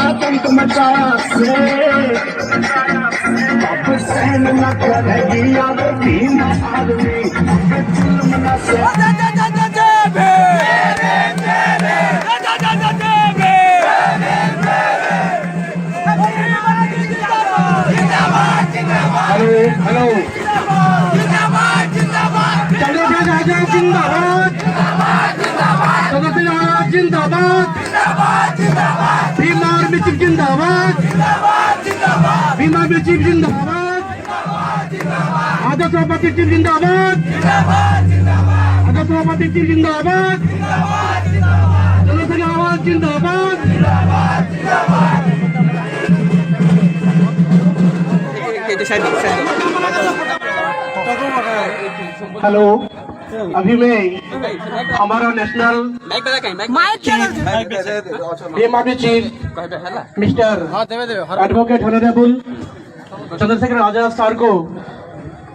आतंक मचा से अब सहन न करेगी अब तीन आदमी जुल्म न से हेलो हेलो चंद्रशेखर आजाद जिंदाबाद, चंद्रशेखर आजाद जिंदाबाद, भीम आर्मी चीफ जिंदाबाद, भीम आर्मी चीफ जिंदाबाद, आजाद सभापति चीफ जिंदाबाद, आजाद सभापति चीफ जिंदाबाद, चंद्रशेखर आजाद जिंदाबाद। हेलो, अभी मैं हमारा national Bhim Army chief mister advocate honourable Chandrashekhar Azad sir को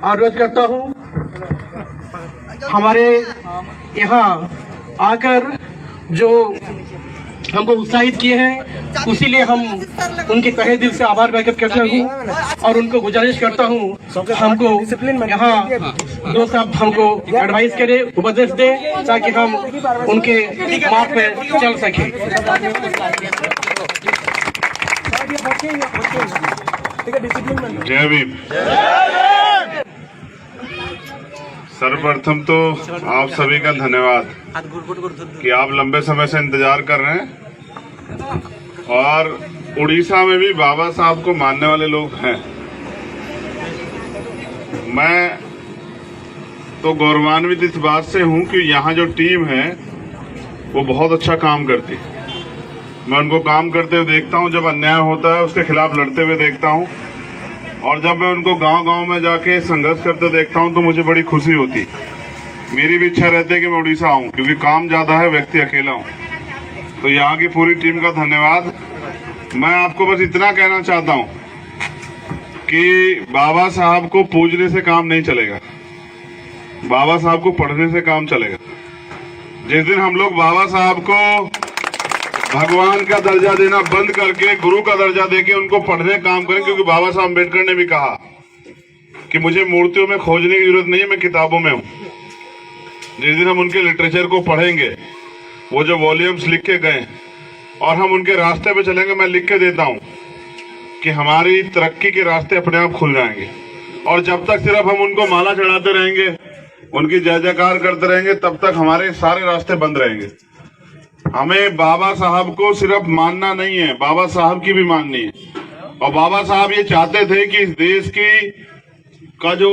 अनुरोध करता हूं, हमारे यहाँ आकर जो हमको उत्साहित किए हैं, उसीलिए हम उनके तहे दिल से आभार व्यक्त करता हूँ और उनको गुजारिश करता हूँ हमको यहाँ दो साहब हमको एडवाइस करे, उपदेश दे, ताकि हम उनके मार्ग पे चल सके। जय भीम। सर्वप्रथम तो आप सभी का धन्यवाद कि आप लंबे समय से इंतजार कर रहे हैं और उड़ीसा में भी बाबा साहब को मानने वाले लोग हैं। मैं तो गौरवान्वित इस बात से हूं कि यहाँ जो टीम है वो बहुत अच्छा काम करती है। मैं उनको काम करते हुए देखता हूं, जब अन्याय होता है उसके खिलाफ लड़ते हुए देखता हूं, और जब मैं उनको गांव-गांव में जाके संघर्ष करते देखता हूं तो मुझे बड़ी खुशी होती। मेरी भी इच्छा रहती है कि मैं उड़ीसा आऊं, क्योंकि काम ज्यादा है, व्यक्ति अकेला हूं। तो यहाँ की पूरी टीम का धन्यवाद। मैं आपको बस इतना कहना चाहता हूं कि बाबा साहब को पूजने से काम नहीं चलेगा, बाबा साहब को पढ़ने से काम चलेगा। जिस दिन हम लोग बाबा साहब को भगवान का दर्जा देना बंद करके गुरु का दर्जा देके उनको पढ़ने काम करें, क्योंकि बाबा साहब अम्बेडकर ने भी कहा कि मुझे मूर्तियों में खोजने की जरूरत नहीं है, मैं किताबों में हूं। जिस दिन हम उनके लिटरेचर को पढ़ेंगे, वो जो वॉल्यूम्स लिख के गए, और हम उनके रास्ते पे चलेंगे, मैं लिख के देता हूं कि हमारी तरक्की के रास्ते अपने आप खुल जाएंगे। और जब तक सिर्फ हम उनको माला चढ़ाते रहेंगे, उनकी जय जयकार करते रहेंगे, तब तक हमारे सारे रास्ते बंद रहेंगे। हमें बाबा साहब को सिर्फ मानना नहीं है, बाबा साहब की भी माननी है। और बाबा साहब ये चाहते थे कि इस देश की का जो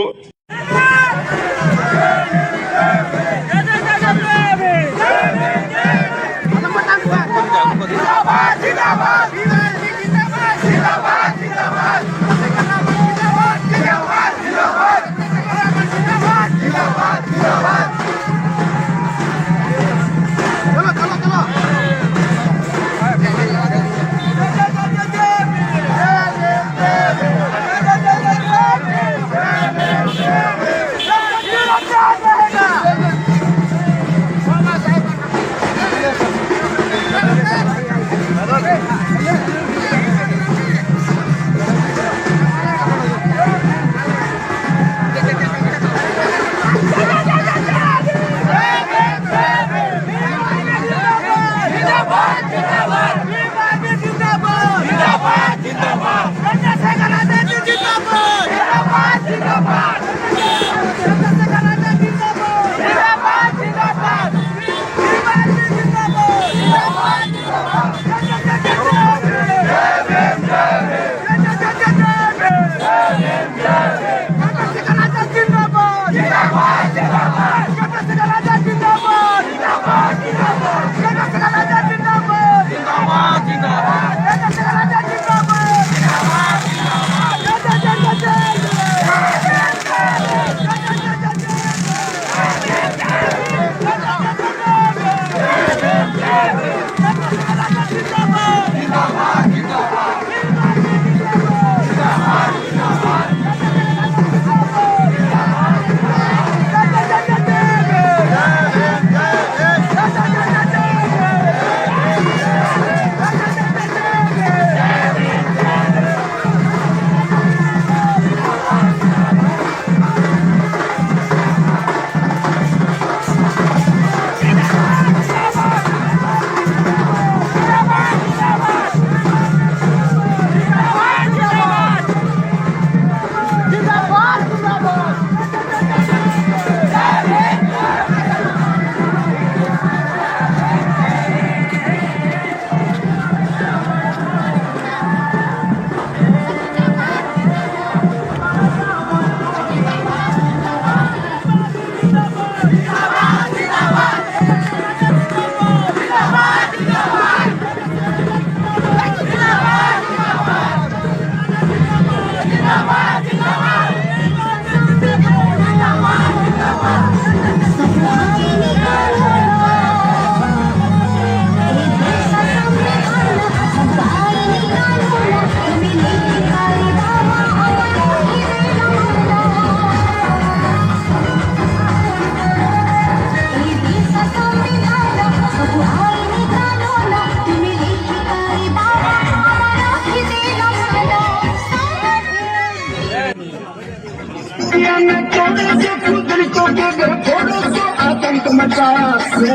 आतंक मचा से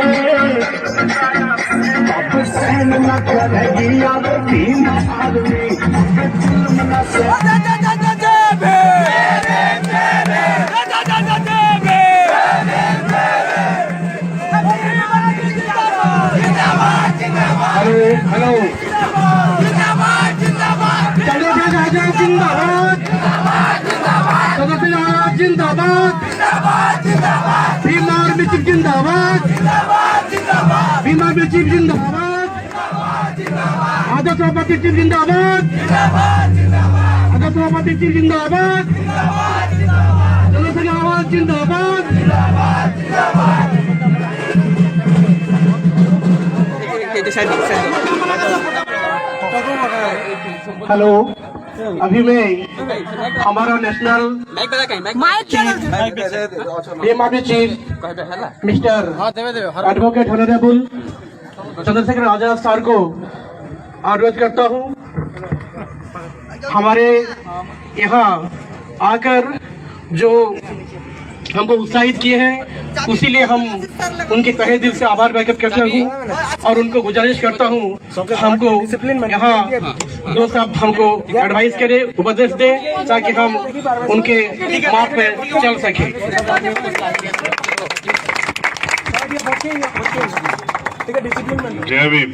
वापस सहन न करेगी अब भीम आदमी जुल्म न से हेलो जिंदाबाद जिंदाबाद बीमार में चीफ जिंदाबाद बीमार में चीफ जिंदाबाद आदत सभापति चीफ जिंदाबाद आदत सभापति चीफ जिंदाबाद जनसंघ आवाज जिंदाबाद हेलो अभी मैं हमारा national BMRP chief mister advocate honourable Chandrashekhar Azad sir को अनुरोध करता हूं हमारे यहाँ आकर जो हमको उत्साहित किए हैं उसी लिए हम उनके तहे दिल से आभार व्यक्त करता हूँ और उनको गुजारिश करता हूँ हमको यहाँ जो सब हमको एडवाइस करे उपदेश दे ताकि हम उनके मार्ग पे चल सके। जय भीम।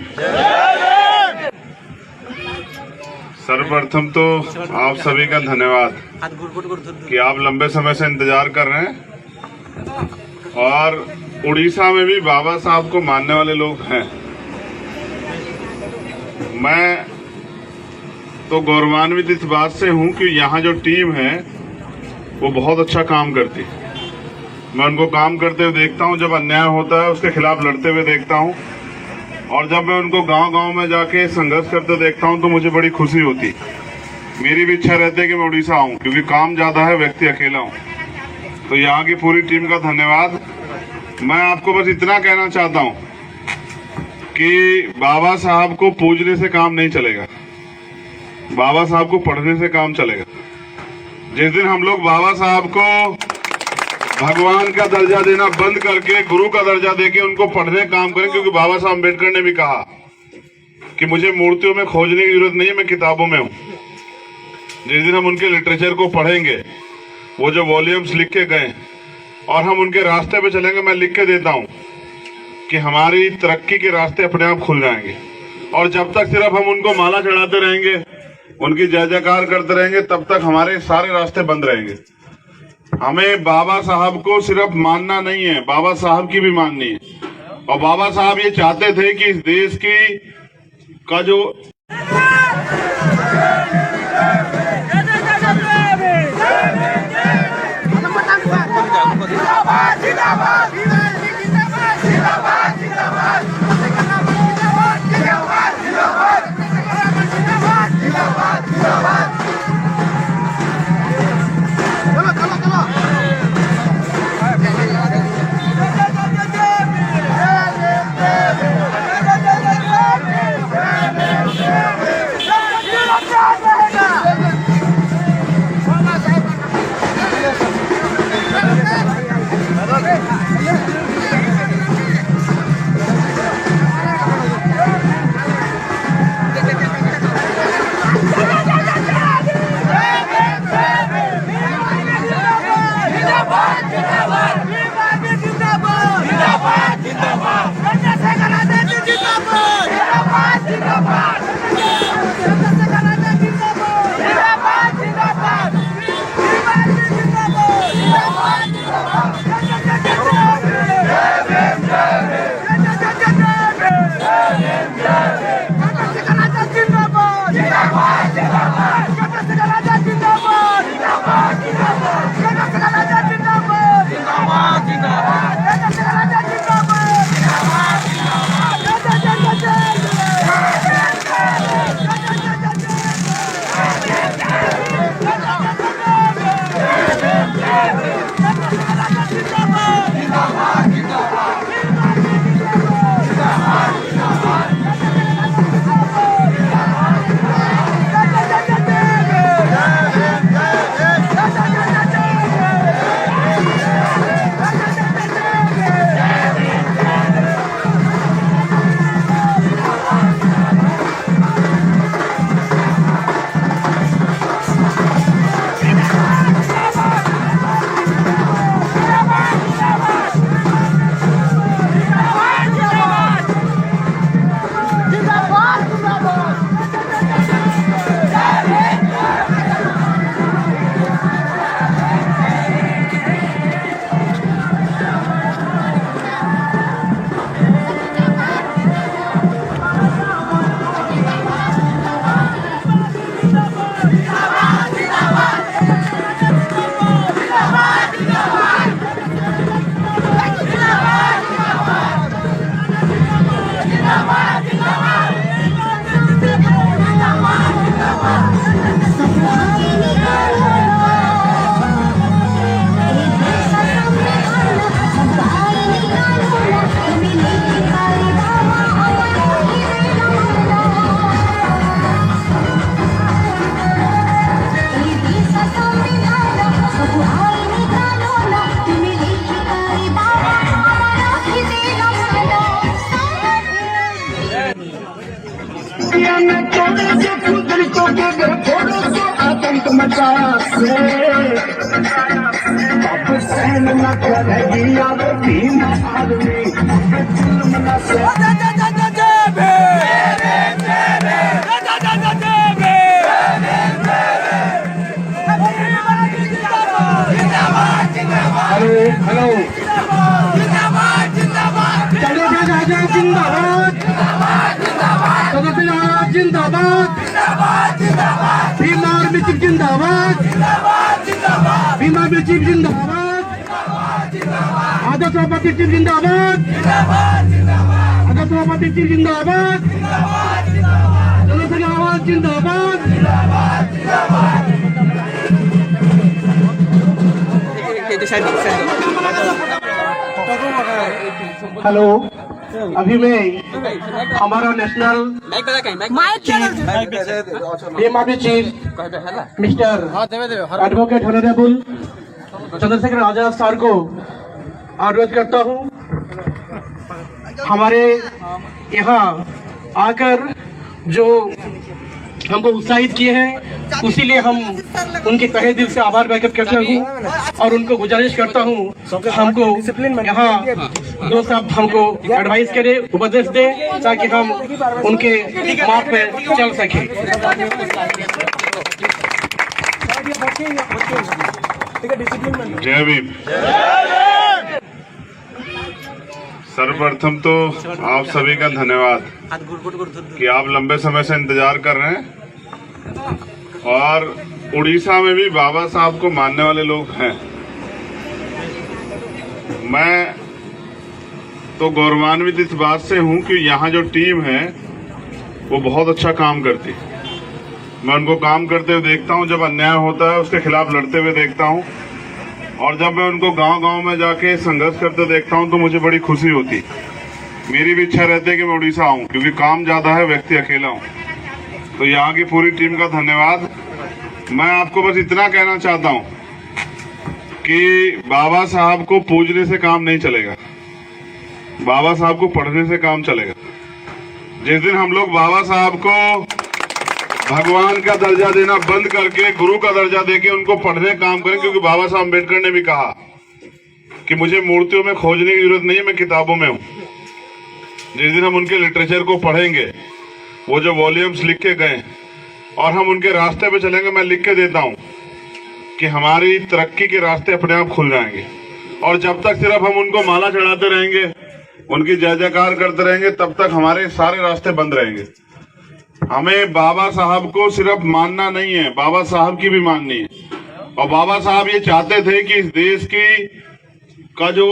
सर्वप्रथम तो आप सभी का धन्यवाद कि आप लंबे समय से इंतजार कर रहे हैं और उड़ीसा में भी बाबा साहब को मानने वाले लोग हैं। मैं तो गौरवान्वित इस बात से हूं कि यहाँ जो टीम है वो बहुत अच्छा काम करती है। मैं उनको काम करते हुए देखता हूं, जब अन्याय होता है उसके खिलाफ लड़ते हुए देखता हूं और जब मैं उनको गांव-गांव में जाके संघर्ष करते देखता हूं तो मुझे बड़ी खुशी होती। मेरी भी इच्छा रहती है कि मैं उड़ीसा आऊं क्योंकि काम ज्यादा है, व्यक्ति अकेला हूं। तो यहाँ की पूरी टीम का धन्यवाद। मैं आपको बस इतना कहना चाहता हूं कि बाबा साहब को पूजने से काम नहीं चलेगा, बाबा साहब को पढ़ने से काम चलेगा। जिस दिन हम लोग बाबा साहब को भगवान का दर्जा देना बंद करके गुरु का दर्जा देके उनको पढ़ने का काम करें, क्योंकि बाबा साहब अम्बेडकर ने भी कहा कि मुझे मूर्तियों में खोजने की जरूरत नहीं है, मैं किताबों में हूं। जिस दिन हम उनके लिटरेचर को पढ़ेंगे, वो जो वॉल्यूम्स लिख के गए और हम उनके रास्ते पे चलेंगे, मैं लिख के देता हूं कि हमारी तरक्की के रास्ते अपने आप खुल जाएंगे। और जब तक सिर्फ हम उनको माला चढ़ाते रहेंगे, उनकी जय जयकार करते रहेंगे, तब तक हमारे सारे रास्ते बंद रहेंगे। हमें बाबा साहब को सिर्फ मानना नहीं है, बाबा साहब की भी माननी है। और बाबा साहब ये चाहते थे कि इस देश की का जो जिंदाबाद आतंक मचा से वापस सहन न करेगी अब तीन आदमी जुल्म न हेलो जिंदाबाद जिंदाबाद बीमार मित्र जिंदाबाद बीमार मित्र जिंदाबाद आदत सभापति जिंदाबाद आदत सभापति जिंदाबाद जनसंघ आवाज जिंदाबाद हेलो अभी मैं हमारा national BMRP chief mister advocate honourable Chandrashekhar Azad sir को अनुरोध करता हूं हमारे यहाँ आकर जो हमको उत्साहित किए हैं उसीलिए हम उनके तहे दिल से आभार व्यक्त करता हूँ और उनको गुजारिश करता हूँ हमको यहाँ दो साहब हमको एडवाइस करे उपदेश दे ताकि हम उनके मार्ग पे चल सके। जय भीम। सर्वप्रथम तो आप सभी का धन्यवाद कि आप लंबे समय से इंतजार कर रहे हैं और उड़ीसा में भी बाबा साहब को मानने वाले लोग हैं। मैं तो गौरवान्वित इस बात से हूं कि यहाँ जो टीम है वो बहुत अच्छा काम करती है। मैं उनको काम करते हुए देखता हूं, जब अन्याय होता है उसके खिलाफ लड़ते हुए देखता हूं और जब मैं उनको गांव-गांव में जाके संघर्ष करते देखता हूं तो मुझे बड़ी खुशी होती। मेरी भी इच्छा रहती है कि मैं उड़ीसा आऊं क्योंकि काम ज्यादा है, व्यक्ति अकेला हूं। तो यहाँ की पूरी टीम का धन्यवाद। मैं आपको बस इतना कहना चाहता हूं कि बाबा साहब को पूजने से काम नहीं चलेगा, बाबा साहब को पढ़ने से काम चलेगा। जिस दिन हम लोग बाबा साहब को भगवान का दर्जा देना बंद करके गुरु का दर्जा देके उनको पढ़ने काम करें, क्योंकि बाबा साहब अम्बेडकर ने भी कहा कि मुझे मूर्तियों में खोजने की जरूरत नहीं है, मैं किताबों में हूं। जिस दिन हम उनके लिटरेचर को पढ़ेंगे वो जो वॉल्यूम्स लिख के गए और हम उनके रास्ते पे चलेंगे। मैं लिख के देता हूँ कि हमारी तरक्की के रास्ते अपने आप खुल जाएंगे, और जब तक सिर्फ हम उनको माला चढ़ाते रहेंगे, उनकी जय जयकार करते रहेंगे, तब तक हमारे सारे रास्ते बंद रहेंगे। हमें बाबा साहब को सिर्फ मानना नहीं है, बाबा साहब की भी माननी है। और बाबा साहब ये चाहते थे कि इस देश की का जो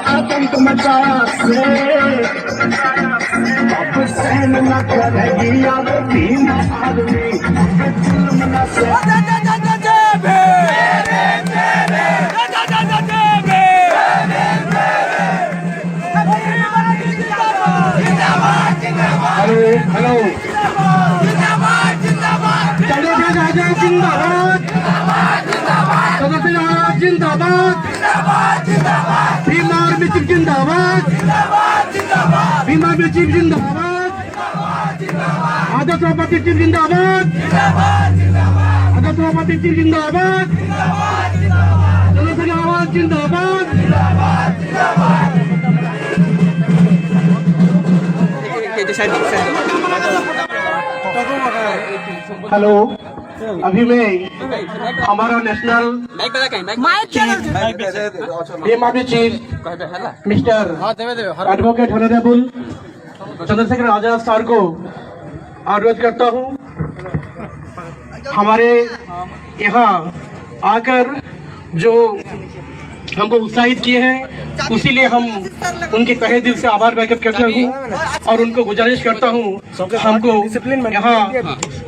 आतंक मचा से अब सहन न करेगी अब तीन आदमी जुल्म न हेलो जिंदाबाद जिंदाबाद बीमार मित्र जिंदाबाद बीमार मित्र जिंदाबाद आदत सभापति जिंदाबाद आदत सभापति जिंदाबाद जनता आवाज जिंदाबाद हेलो अभी मैं हमारा national BMRP chief mister advocate honourable Chandrashekhar Azad sir को अनुरोध करता हूं हमारे यहाँ आकर जो हमको उत्साहित किए हैं, उसीलिए हम उनके तहे दिल से आभार व्यक्त करता हूँ और उनको गुजारिश करता हूँ हमको यहाँ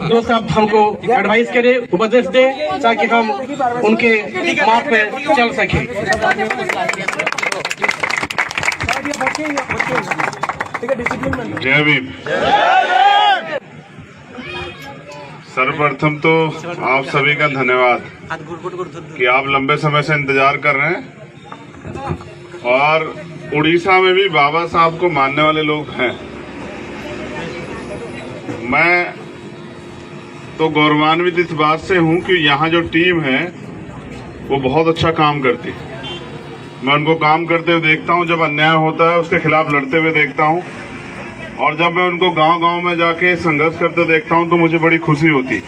दो साहब हमको एडवाइस करे, उपदेश दे, ताकि हम उनके मार्ग पे चल सके। जय भीम। सर्वप्रथम तो आप सभी का धन्यवाद कि आप लंबे समय से इंतजार कर रहे हैं और उड़ीसा में भी बाबा साहब को मानने वाले लोग हैं। मैं तो गौरवान्वित इस बात से हूं कि यहाँ जो टीम है वो बहुत अच्छा काम करती है। मैं उनको काम करते हुए देखता हूं, जब अन्याय होता है उसके खिलाफ लड़ते हुए देखता हूं, और जब मैं उनको गांव-गांव में जाके संघर्ष करते देखता हूं तो मुझे बड़ी खुशी होती है।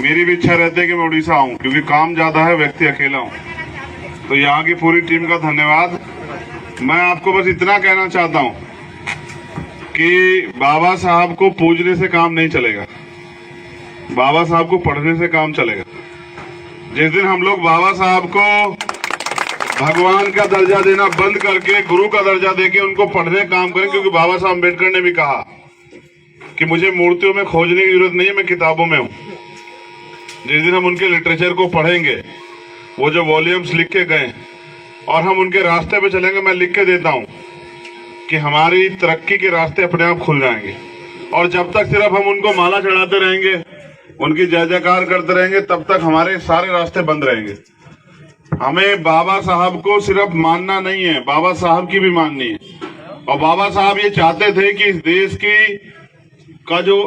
मेरी भी इच्छा रहती है कि मैं उड़ीसा आऊं, क्योंकि काम ज्यादा है, व्यक्ति अकेला हूं। तो यहाँ की पूरी टीम का धन्यवाद। मैं आपको बस इतना कहना चाहता हूं कि बाबा साहब को पूजने से काम नहीं चलेगा, बाबा साहब को पढ़ने से काम चलेगा। जिस दिन हम लोग बाबा साहब को भगवान का दर्जा देना बंद करके गुरु का दर्जा देके उनको पढ़ने का काम करें, क्योंकि बाबा साहब अम्बेडकर ने भी कहा कि मुझे मूर्तियों में खोजने की जरूरत नहीं है, मैं किताबों में हूं। जिस दिन हम उनके लिटरेचर को पढ़ेंगे, वो जो वॉल्यूम्स लिख के गए और हम उनके रास्ते पे चलेंगे, मैं लिख के देता हूं कि हमारी तरक्की के रास्ते अपने आप खुल जाएंगे। और जब तक सिर्फ हम उनको माला चढ़ाते रहेंगे, उनकी जय जयकार करते रहेंगे, तब तक हमारे सारे रास्ते बंद रहेंगे। हमें बाबा साहब को सिर्फ मानना नहीं है, बाबा साहब की भी माननी है। और बाबा साहब ये चाहते थे कि इस देश की का जो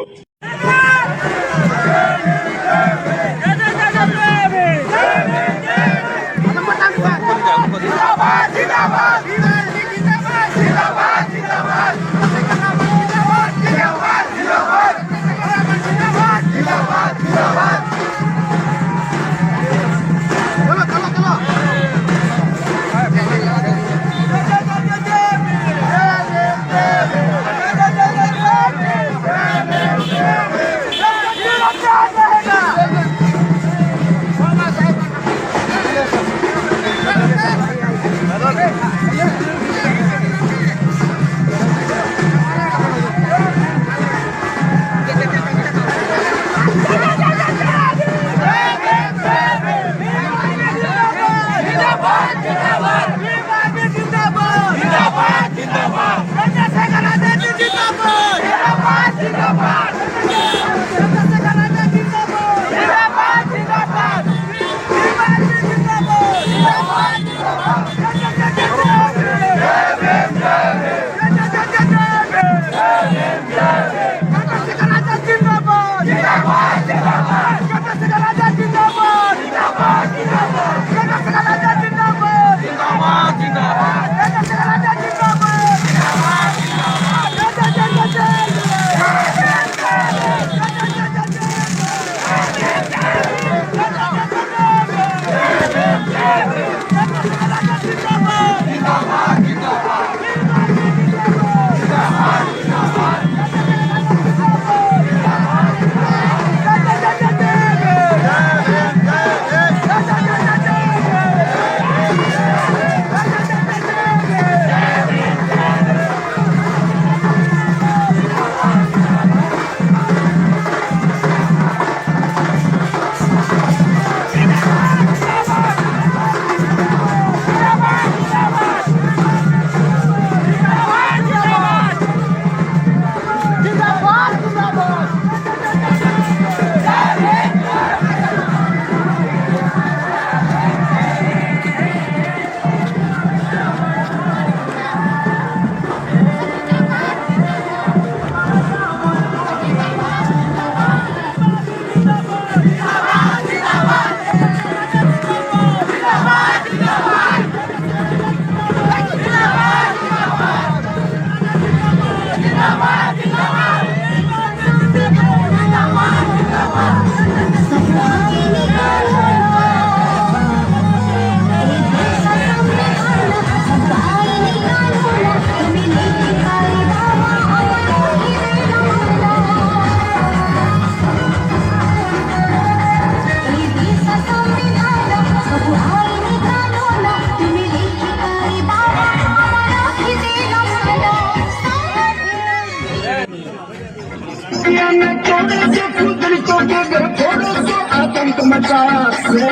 दलितों के बेघोड़ों को आतंक मचा से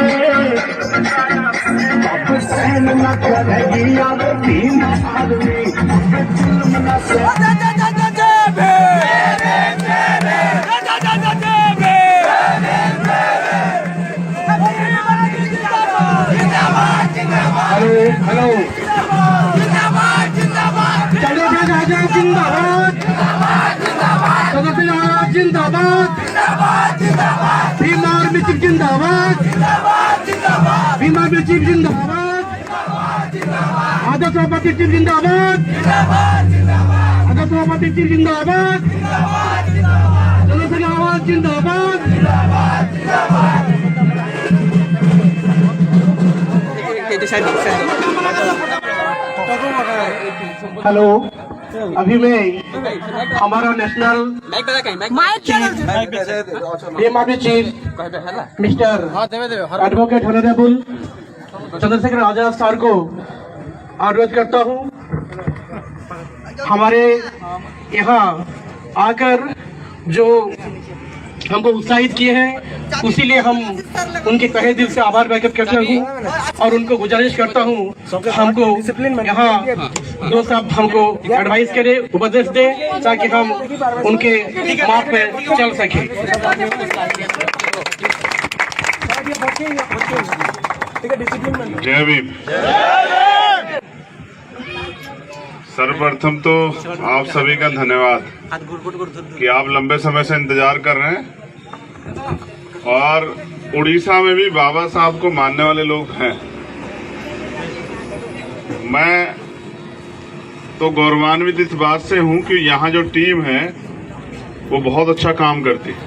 अब सहन न करेगी अब तीन आदमी जुल्म न हेलो हेलो चंद्रशेखर आजाद जिंदाबाद, चंद्रशेखर आजाद जिंदाबाद, भीम आर्मी चीफ जिंदाबाद, भीम आर्मी चीफ जिंदाबाद, आदर्श सभापति चीफ जिंदाबाद, आदर्श सभापति चीफ जिंदाबाद, चंद्रशेखर आजाद जिंदाबाद। हेलो, अभी मैं हमारा national Bhim Army chief mister advocate honourable Chandrashekhar Azad sir को अनुरोध करता हूँ हमारे यहाँ आकर जो हमको उत्साहित किए हैं, उसीलिए हम उनके तहे दिल से आभार व्यक्त करता हूँ और उनको गुजारिश करता हूँ हमको यहाँ दो साहब हमको एडवाइस करें, उपदेश दें ताकि हम उनके मार्ग पे चल सके। जय भीम। सर्वप्रथम तो आप सभी का धन्यवाद कि आप लंबे समय से इंतजार कर रहे हैं और उड़ीसा में भी बाबा साहब को मानने वाले लोग हैं। मैं तो गौरवान्वित इस बात से हूं कि यहाँ जो टीम है वो बहुत अच्छा काम करती है।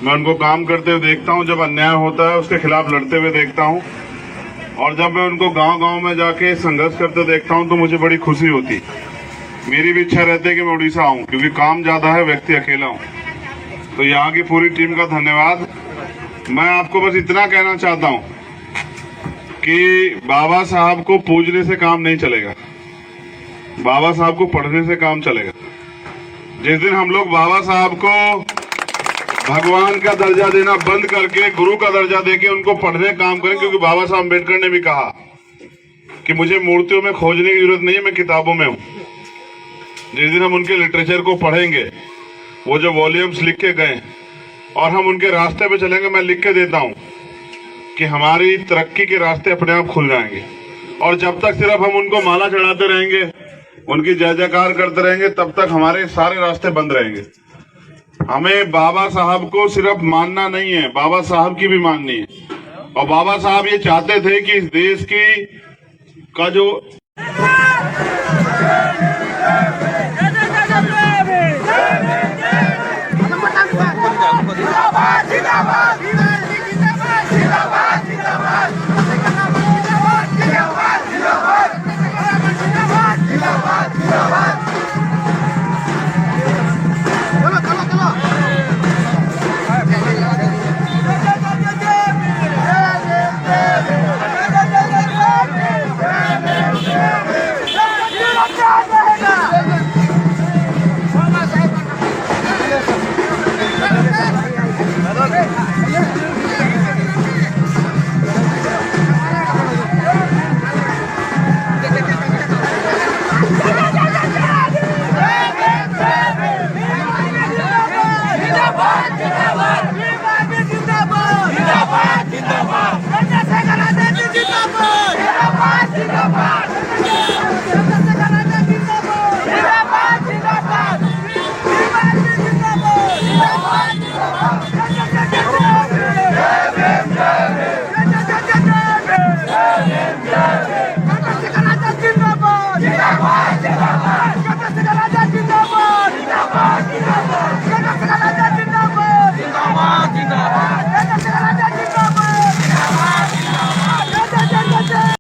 मैं उनको काम करते हुए देखता हूं, जब अन्याय होता है उसके खिलाफ लड़ते हुए देखता हूं और जब मैं उनको गांव-गांव में जाके संघर्ष करते देखता हूं तो मुझे बड़ी खुशी होती। मेरी भी इच्छा रहती है कि मैं उड़ीसा आऊं, क्योंकि काम ज्यादा है, व्यक्ति अकेला हूं। तो यहाँ की पूरी टीम का धन्यवाद। मैं आपको बस इतना कहना चाहता हूं कि बाबा साहब को पूजने से काम नहीं चलेगा, बाबा साहब को पढ़ने से काम चलेगा। जिस दिन हम लोग बाबा साहब को भगवान का दर्जा देना बंद करके गुरु का दर्जा देके उनको पढ़ने काम करें, क्योंकि बाबा साहब अम्बेडकर ने भी कहा कि मुझे मूर्तियों में खोजने की जरूरत नहीं है, मैं किताबों में हूं। जिस दिन हम उनके लिटरेचर को पढ़ेंगे, वो जो वॉल्यूम्स लिख के गए और हम उनके रास्ते पे चलेंगे, मैं लिख के देता हूं कि हमारी तरक्की के रास्ते अपने आप खुल जाएंगे। और जब तक सिर्फ हम उनको माला चढ़ाते रहेंगे, उनकी जय जयकार करते रहेंगे, तब तक हमारे सारे रास्ते बंद रहेंगे। हमें बाबा साहब को सिर्फ मानना नहीं है, बाबा साहब की भी माननी है। और बाबा साहब ये चाहते थे कि इस देश की का जो